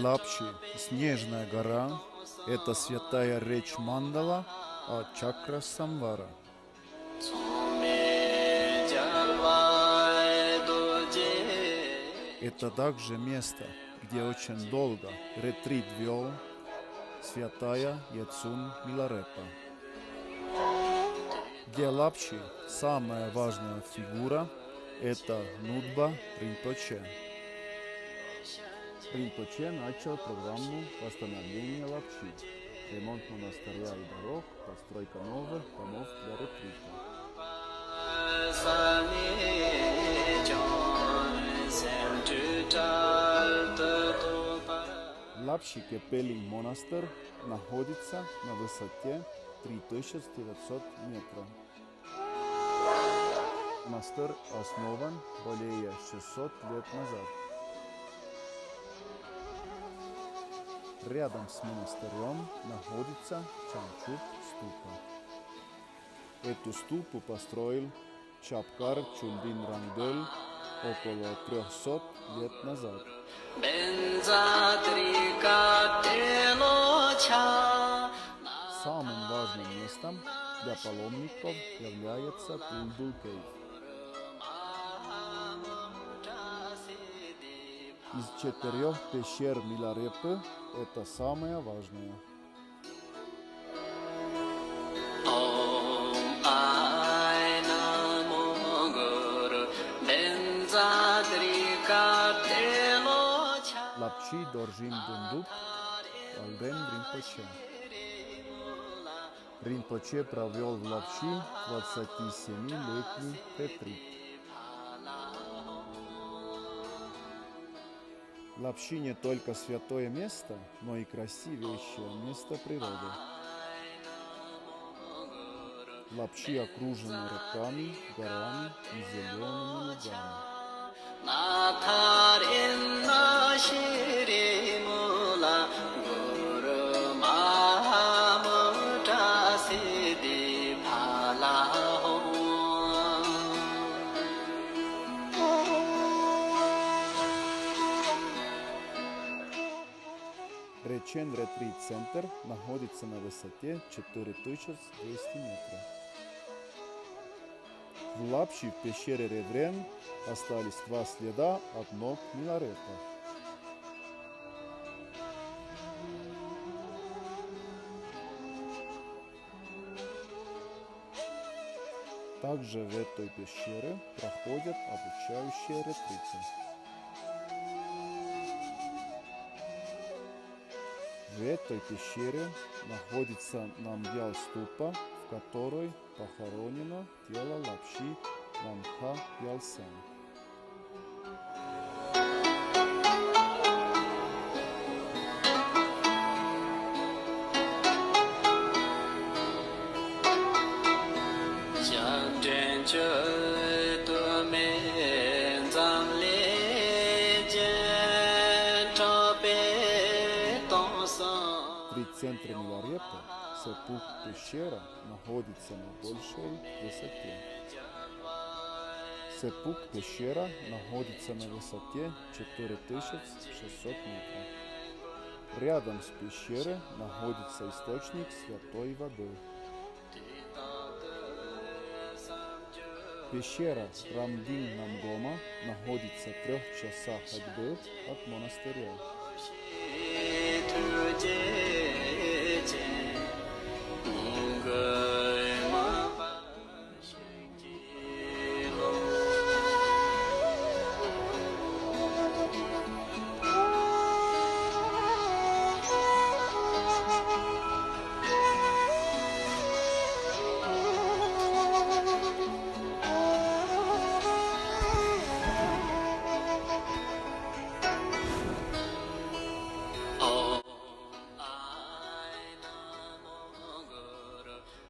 Лапши, снежная гора, это святая речь Мандала, а чакра Самвара. Это также место, где очень долго ретрит вел святая Яцун Миларепа. Для Лапши самая важная фигура – это Нудба Ринпоче. Ринпоче начал программу восстановления Лапши, ремонт монастыря и дорог, постройка новых домов для ретрита. Лапши Кепели монастырь находится на высоте 3900 метров. Монастырь основан более 600 лет назад. Рядом с монастырем находится Чамчуп ступа. Эту ступу построил Чапкар Чулдин Рангдел около 300 лет назад. Самым важным местом для паломников является Булбул Кейв. Из 4 пещер Миларепы это самая важная. Лапши Доржин Дундуп Алден Ринпоче. Ринпоче провел в Лапши 27-летний ретрит. Лапши не только святое место, но и красивейшее место природы. Лапши окружены реками, горами и зелеными лугами. Речен ретрит-центр находится на высоте 4200 метров. В Лапши в пещере Реврен остались 2 следа от ног Миларепа. Также в этой пещере проходят обучающие ретриты. В этой пещере находится Намгьял ступа, в которой похоронено тело Лапши Намха Ялсен. В центре Миларепы Сепук пещера находится на большей высоте. Сепук пещера находится на высоте 4600 метров. Рядом с пещерой находится источник святой воды. Пещера Рамдин Намгома находится в 3 часах ходьбы от монастыря.